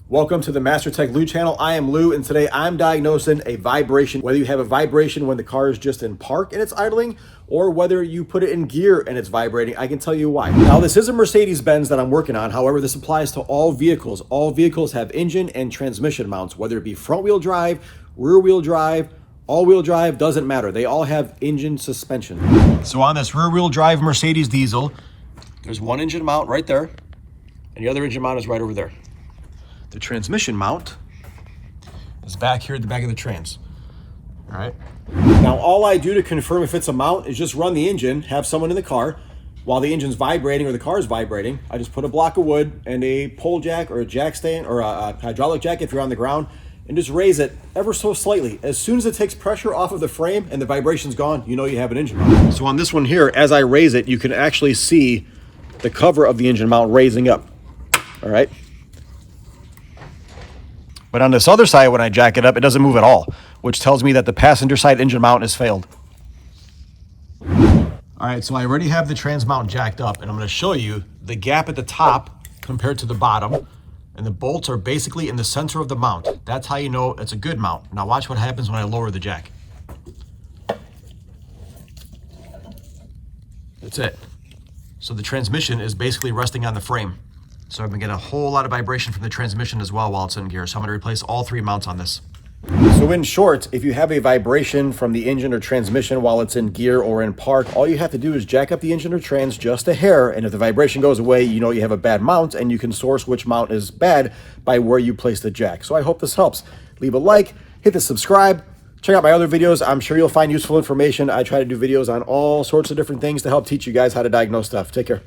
Welcome to the Master Tech Lou channel. I am Lou, and today I'm diagnosing a vibration, whether you have a vibration when the car is just in park and it's idling, or whether you put it in gear and it's vibrating. I can tell you why. Now, this is a Mercedes-Benz that I'm working on. However, this applies to all vehicles. All vehicles have engine and transmission mounts, whether it be front-wheel drive, rear-wheel drive, all-wheel drive, doesn't matter. They all have engine suspension. So on this rear-wheel drive Mercedes diesel, there's one engine mount right there, and the other engine mount is right over there. The transmission mount is back here at the back of the trans. All right. Now, all I do to confirm if it's a mount is just run the engine, have someone in the car while the engine's vibrating or the car is vibrating. I just put a block of wood and a pole jack or a jack stand or a hydraulic jack if you're on the ground, and just raise it ever so slightly. As soon as it takes pressure off of the frame and the vibration's gone, you know you have an engine mount. So on this one here, as I raise it, you can actually see the cover of the engine mount raising up. All right. But on this other side, when I jack it up, it doesn't move at all, which tells me that the passenger side engine mount has failed. All right, so I already have the trans mount jacked up, and I'm going to show you the gap at the top compared to the bottom, and the bolts are basically in the center of the mount. That's how you know it's a good mount. Now watch what happens when I lower the jack. That's it. So the transmission is basically resting on the frame. So I'm gonna get a whole lot of vibration from the transmission as well while it's in gear. So I'm gonna replace all three mounts on this. So in short, if you have a vibration from the engine or transmission while it's in gear or in park, all you have to do is jack up the engine or trans just a hair. And if the vibration goes away, you know you have a bad mount, and you can source which mount is bad by where you place the jack. So I hope this helps. Leave a like, hit the subscribe, check out my other videos. I'm sure you'll find useful information. I try to do videos on all sorts of different things to help teach you guys how to diagnose stuff. Take care.